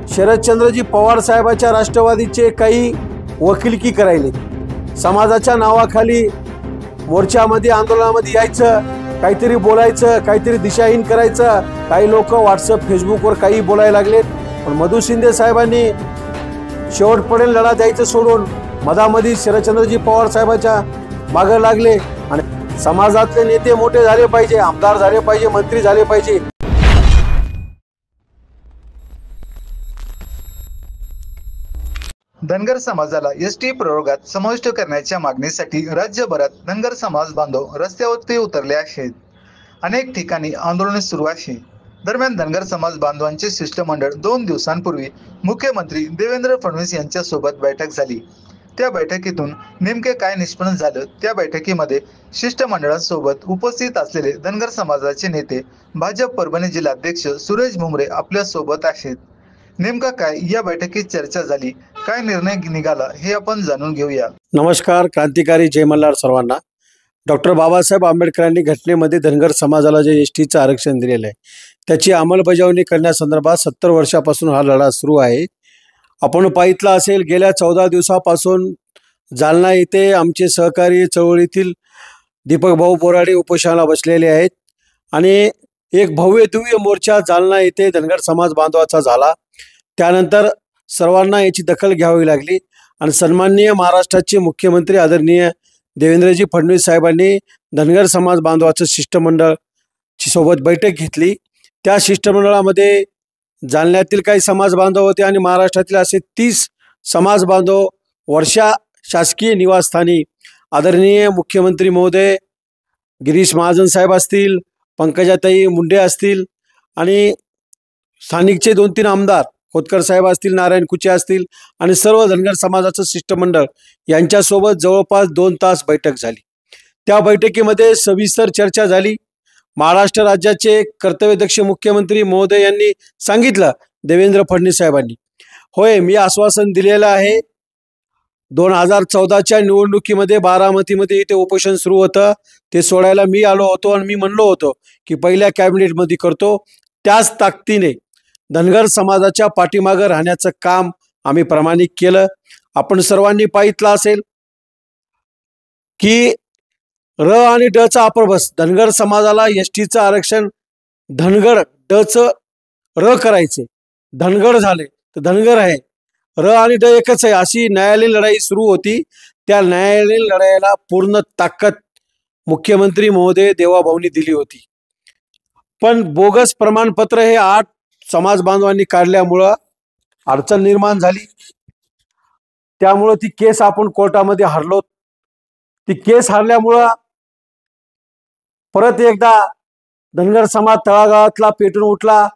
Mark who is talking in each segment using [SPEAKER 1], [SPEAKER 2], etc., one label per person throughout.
[SPEAKER 1] शरदचंद्रजी पवार साहेबांच्या राष्ट्रवादीचे काही वकिलकी करायले, समाजाच्या नावाखाली मोर्चामध्ये आंदोलनामध्ये यायचं, काहीतरी बोलायचं, काहीतरी दिशाहीन करायचं. काही लोक व्हॉट्सअप फेसबुकवर काही बोलायला लागलेत. पण मधु शिंदे साहेबांनी शेवटपर्यंत लढा द्यायचं सोडून मधामध्ये शरदचंद्रजी पवार साहेबांच्या मागे लागले आणि समाजातले नेते मोठे झाले पाहिजे, आमदार झाले पाहिजे, मंत्री झाले पाहिजे.
[SPEAKER 2] धनगर समाजाला एसटी प्रयोगात समाविष्ट करण्याच्या मागणीसाठी राज्यभरात धनगर समाज बांधव रस्त्यावरती उतरले आहेत. अनेक ठिकाणी आंदोलने सुरू आहे. दरम्यान धनगर समाज बांधवांचे शिष्टमंडळ 2 दिवसांपूर्वी मुख्यमंत्री देवेंद्र फडणवीस यांच्या सोबत बैठक झाली. त्या बैठकीतून नेमके काय निष्पन्न झालं, त्या बैठकीमध्ये शिष्टमंडळांसोबत उपस्थित असलेले धनगर समाजाचे नेते भाजप परभणी जिल्हाध्यक्ष सुरेश भुमरे आपल्या सोबत आहेत. नेमका काय या बैठकीत चर्चा झाली, काय निर्णय निघाला हे आपण जाणून घेऊया.
[SPEAKER 1] नमस्कार. क्रांतिकारी जय मल्हार सर्वांना. डॉक्टर बाबासाहेब आंबेडकरांनी घटनेमध्ये धनगर समाजाला जे एसटीचं आरक्षण दिलेलं आहे त्याची अंमलबजावणी करण्यासंदर्भात 70 वर्षापासून हा लढा सुरू आहे. आपण पाहितलं असेल, गेल्या 14 दिवसापासून जालना येथे आमचे सहकारी चळवळीतील दीपक भाऊ बोराडे उपोषणाला बसलेले आहेत आणि एक भव्य दिव्य मोर्चा जालना येथे धनगर समाज बांधवाचा झाला. त्यानंतर सर्वांना याची दखल घ्यावी लागली आणि सन्माननीय महाराष्ट्राचे मुख्यमंत्री आदरणीय देवेंद्रजी फडणवीस साहेबांनी धनगर समाज बांधवाचं शिष्टमंडळची सोबत बैठक घेतली. त्या शिष्टमंडळामध्ये जालन्यातील काही समाज बांधव होते आणि महाराष्ट्रातील असे 30 समाज बांधव वर्षा शासकीय निवासस्थानी आदरणीय मुख्यमंत्री महोदय गिरीश महाजन साहेब असतील, पंकजाताई मुंडे असतील आणि स्थानिकचे 2-3 आमदार खोतकर साहेब असतील, नारायण कुचे असतील आणि सर्व धनगर समाजाचं शिष्टमंडळ यांच्यासोबत जवळपास 2 तास बैठक झाली. त्या बैठकीमध्ये सविस्तर चर्चा झाली. महाराष्ट्र राज्याचे कर्तव्यदक्ष मुख्यमंत्री महोदय यांनी सांगितलं, देवेंद्र फडणवीस साहेबांनी, होय मी आश्वासन दिलेलं आहे. 2014च्या निवडणुकीमध्ये बारामतीमध्ये इथे उपोषण सुरू होतं, ते सोडायला मी आलो होतो आणि मी म्हणलो होतो की पहिल्या कॅबिनेटमध्ये करतो. त्याच ताकदीने धनगर समाजाच्या पाठीमागं राहण्याचं काम आम्ही प्रामाणिक केलं. आपण सर्वांनी पाहितलं असेल की र आणि ड चा अपभ्रंश, धनगर समाजाला एसटीचं आरक्षण धनगर डचं र करायचे, धनगर झाले तर धनगर आहे, र आणि ड एकच आहे, अशी न्यायालयीन लढाई सुरू होती. त्या न्यायालयीन लढाईला पूर्ण ताकद मुख्यमंत्री महोदय देवाभाऊंनी दिली होती. पण बोगस प्रमाणपत्र हे 8 समाज बांधवांनी काढल्यामुळं अडचण निर्माण झाली. त्यामुळं ती केस आपण कोर्टामध्ये हरलो. ती केस हरल्यामुळं परत एकदा धनगर समाज तळागाळातला पेटून उठला.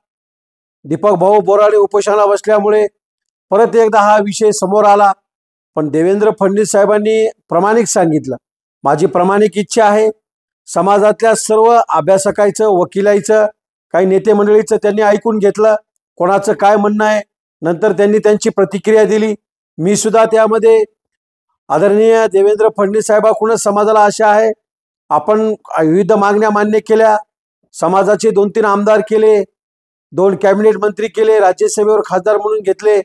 [SPEAKER 1] दीपक भाऊ बोराडे उपोषणाला बसल्यामुळे परत एकदा हा विषय समोर आला. पण देवेंद्र फडणवीस साहेबांनी प्रामाणिक सांगितलं, माझी प्रामाणिक इच्छा आहे, समाजातल्या सर्व अभ्यासकांचं, वकिलांचं, काही नेते मंडळीचं त्यांनी ऐकून घेतलं, कोणाचं काय म्हणणं आहे. नंतर त्यांनी त्यांची प्रतिक्रिया दिली. मी सुद्धा त्यामध्ये आदरणीय देवेंद्र फडणवीस साहेबांकडून समाजाला आशा आहे, आपण विविध मागण्या मान्य केल्या, समाजाचे 2-3 आमदार केले, 2 कॅबिनेट मंत्री केले, राज्यसभेवर खासदार म्हणून घेतले,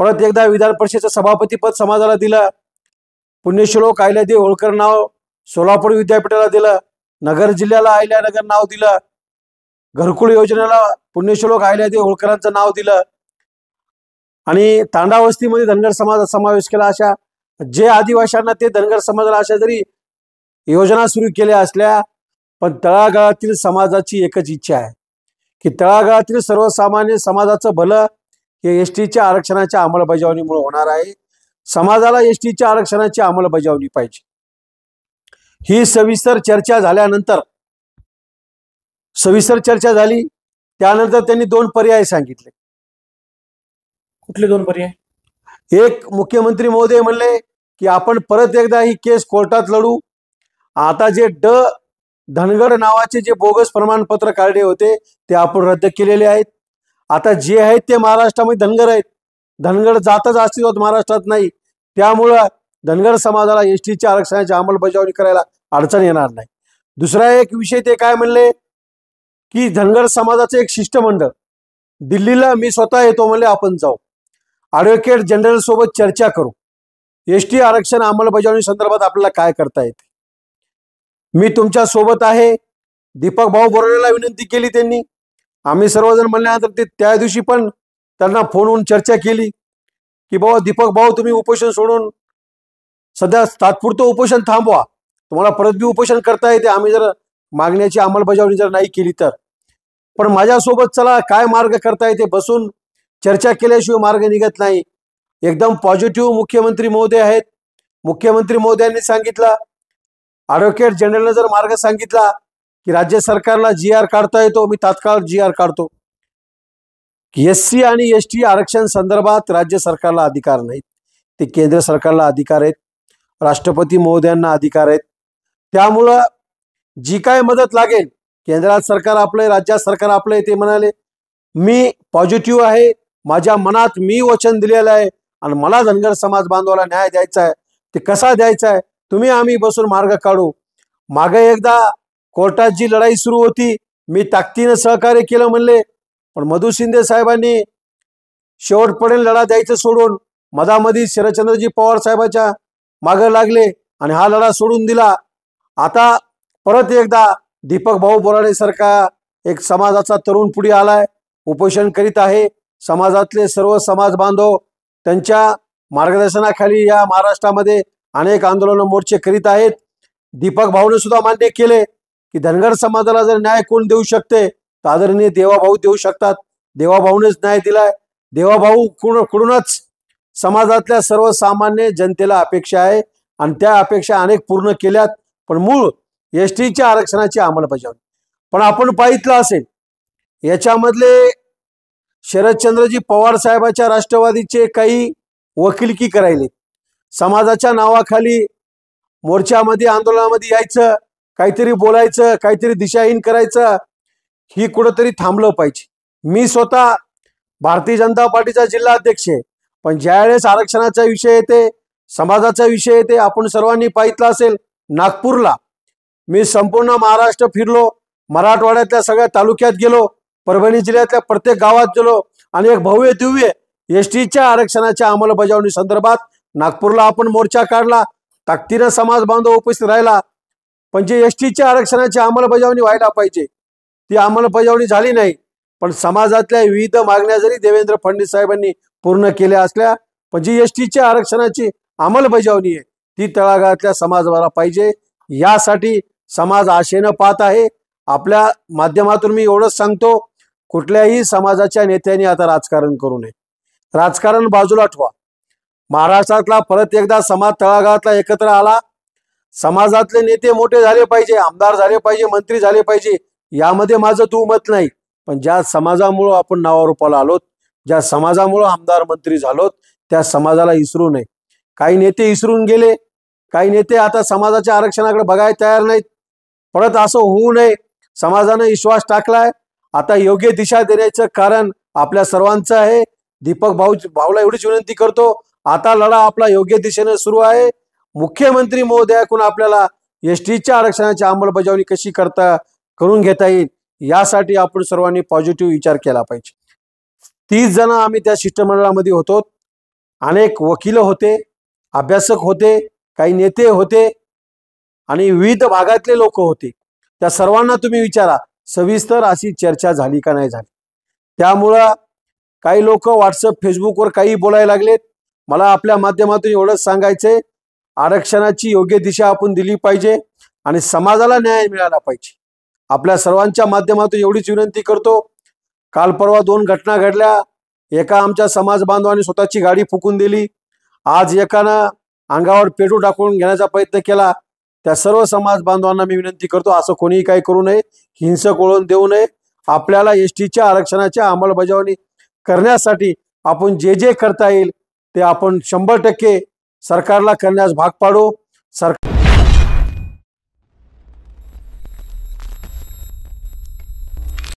[SPEAKER 1] परत एकदा विधान परिषदेचं सभापतीपद समाजाला दिलं, पुण्यश्लोक अहिल्यादेवी होळकर नाव सोलापूर विद्यापीठाला दिलं, नगर जिल्ह्याला अहिल्यानगर नाव दिलं, घरकुल योजनेला पुण्यश्लोक अहिल्यादेवी होळकरांचं नाव दिलं आणि तांडावस्तीमध्ये धनगर समाजाचा समावेश केला. अशा जे आदिवासींना ते धनगर समाजाला अशा जरी योजना सुरू केल्या असल्या, पण तळागाळातील समाजाची एकच इच्छा आहे की तळागाळातील सर्वसामान्य समाजाचं भलं हे एसटीच्या आरक्षणाच्या अंमलबजावणीमुळे होणार आहे. समाजाला एसटीच्या आरक्षणाची अंमलबजावणी पाहिजे. ही सविस्तर चर्चा झाली. त्यानंतर त्यांनी 2 पर्याय सांगितले.
[SPEAKER 3] कुठले 2 पर्याय?
[SPEAKER 1] एक, मुख्यमंत्री महोदय म्हणले की आपण परत एकदा ही केस कोर्टात लढू. आता जे धनगर नावाचे जे बोगस प्रमाणपत्र काढले होते ते आपण रद्द केलेले आहेत. आता जे आहेत ते महाराष्ट्रामध्ये धनगर आहेत. धनगर जातच अस्तित्वात महाराष्ट्रात नाही. त्यामुळं धनगर समाजाला एसटीच्या आरक्षणाची अंमलबजावणी करायला अडचण येणार नाही. दुसरा एक विषय ते काय म्हणले की धनगर समाजाचं एक शिष्टमंडळ दिल्लीला मी स्वतः येतो म्हणले, आपण जाऊ, ॲडव्होकेट जनरल सोबत चर्चा करू, एसटी आरक्षण अंमलबजावणी संदर्भात आपल्याला काय करता येते, मी तुमच्या सोबत आहे. दीपक भाऊ बोराडेला विनंती केली त्यांनी. आम्ही सर्वजण म्हणल्यानंतर ते त्या दिवशी पण त्यांना फोनवरून चर्चा केली की बाबा दीपक भाऊ, तुम्ही उपोषण सोडून सध्या तात्पुरतं उपोषण थांबवा, तुम्हाला परत बी उपोषण करता येते आम्ही जर मागण्याची अंमलबजावणी जर नाही केली तर. पण माझ्यासोबत चला, काय मार्ग करता येते, बसून चर्चा केल्याशिवाय मार्ग निघत नाही. एकदम पॉझिटिव्ह मुख्यमंत्री महोदय आहेत. मुख्यमंत्री महोदयांनी सांगितलं, ॲडव्होकेट जनरलने जर मार्ग सांगितला की राज्य सरकारला GR काढता येतो, मी तात्काळ GR काढतो. SC आणि ST आरक्षण संदर्भात राज्य सरकारला अधिकार नाहीत, ते केंद्र सरकारला अधिकार आहेत, राष्ट्रपती महोदयांना अधिकार आहेत. त्यामुळं जी काय मदत लागेल, केंद्रात सरकार आपलं, राज्यात सरकार आपलं, ते म्हणाले मी पॉझिटिव्ह आहे, माझ्या मनात मी वचन दिलेलं आहे आणि मला धनगर समाज बांधवाला न्याय द्यायचा आहे. ते कसा द्यायचा आहे, तुम्ही आम्ही बसून मार्ग काढू. मागे एकदा कोर्टात जी लढाई सुरू होती, मी ताकदीनं सहकार्य केलं म्हणले, पण मधु शिंदे साहेबांनी शेवटपर्यंत लढा द्यायचं सोडून मधामध्ये शरदचंद्रजी पवार साहेबाच्या मागे लागले आणि हा लढा सोडून दिला. आता परत एकदा दीपक भाऊ बोराडे सारखा एक समाजाचा तरुण पुढे आलाय, उपोषण करीत आहे. समाजातले सर्व समाज बांधव त्यांच्या मार्गदर्शनाखाली या महाराष्ट्रामध्ये अनेक आंदोलन मोर्चे करीत आहेत. दीपक भाऊने सुद्धा मान्य केले की धनगर समाजाला जर न्याय कोण देऊ शकते तर आदरणीय देवाभाऊ देऊ शकतात. देवाभाऊनेच न्याय दिलाय. देवाभाऊ कडूनच समाजातल्या सर्वसामान्य जनतेला अपेक्षा आहे आणि त्या अपेक्षा अनेक पूर्ण केल्यात. पण मूळ STच्या आरक्षणाची अंमलबजावणी पण आपण पाहितलं असेल, याच्यामधले शरदचंद्रजी पवार साहेबाच्या राष्ट्रवादीचे काही वकिलकी करायले, समाजाच्या नावाखाली मोर्चामध्ये आंदोलनामध्ये यायचं, काहीतरी बोलायचं, काहीतरी दिशाहीन करायचं, ही कुठंतरी थांबलं पाहिजे. मी स्वतः भारतीय जनता पार्टीचा जिल्हा अध्यक्ष आहे, पण ज्यावेळेस आरक्षणाचा विषय येते, समाजाचा विषय येते, आपण सर्वांनी पाहितलं असेल, नागपूरला मी संपूर्ण महाराष्ट्र फिरलो, मराठवाड्यातल्या सगळ्या तालुक्यात गेलो, परभणी जिल्ह्यातल्या प्रत्येक गावात गेलो आणि एक भव्य दिव्य STच्या आरक्षणाच्या अंमलबजावणी संदर्भात नागपूरला आपण मोर्चा काढला. ताकदीनं समाज बांधव उपस्थित राहिला. पण जे STच्या आरक्षणाची अंमलबजावणी व्हायला पाहिजे ती अंमलबजावणी झाली नाही. पण समाजातल्या विविध मागण्या जरी देवेंद्र फडणवीस साहेबांनी पूर्ण केल्या असल्या, पण जी STच्या आरक्षणाची अंमलबजावणी आहे ती तळागाळातल्या समाजाला पाहिजे. यासाठी समाज आशेनं पाहत आहे. आपल्या माध्यमातून मी एवढंच सांगतो, कुठल्याही समाजाच्या नेत्यांनी आता राजकारण करू नये. राजकारण बाजूला ठेवा. महाराष्ट्रातला परत एकदा समाज तळागाळातला एकत्र आला. समाजातले नेते मोठे झाले पाहिजे, आमदार झाले पाहिजे, मंत्री झाले पाहिजे, यामध्ये माझं दुमत नाही. पण ज्या समाजामुळं आपण नावारूपाला आलोत, ज्या समाजामुळं आमदार मंत्री झालोत, त्या समाजाला विसरू नये. काही नेते विसरून गेले, काही नेते आता समाजाच्या आरक्षणाकडे बघायला तयार नाहीत. परत असं होऊ नये. समाजानं विश्वास टाकलाय, आता योग्य दिशा देण्याचं कारण आपल्या सर्वांचं आहे. दीपक भाऊला एवढीच विनंती करतो, आता लढा आपला योग्य दिशेने सुरू आहे. मुख्यमंत्री महोदयाकडून आपल्याला STच्या आरक्षणाची अंमलबजावणी कशी करून घेता येईल यासाठी आपण सर्वांनी पॉझिटिव्ह विचार केला पाहिजे. 30 जण आम्ही त्या शिष्टमंडळामध्ये होतो. अनेक वकील होते, अभ्यासक होते, काही नेते होते आणि विविध भागातले लोक होते. त्या सर्वांना तुम्ही विचारा, सविस्तर अशी चर्चा झाली का नाही झाली. त्यामुळं काही लोक व्हॉट्सअप फेसबुकवर काही बोलायला लागलेत. मला आपल्या माध्यमातून एवढंच सांगायचंय, आरक्षणाची योग्य दिशा आपण दिली पाहिजे आणि समाजाला न्याय मिळाला पाहिजे. आपल्या सर्वांच्या माध्यमातून एवढीच विनंती करतो. काल परवा 2 घटना घडल्या. एका आमच्या समाज बांधवांनी स्वतःची गाडी फुकून दिली. आज एकानं अंगावर पेट्रोल टाकून घेण्याचा प्रयत्न केला. त्या सर्व समाज बांधवांना मी विनंती करतो, असं कोणीही काही करू नये, हिंसक वळण देऊ नये. आपल्याला STच्या आरक्षणाच्या अंमलबजावणी करण्यासाठी आपण जे जे करता येईल ते आपण 100% सरकारला करण्यास भाग पाडू.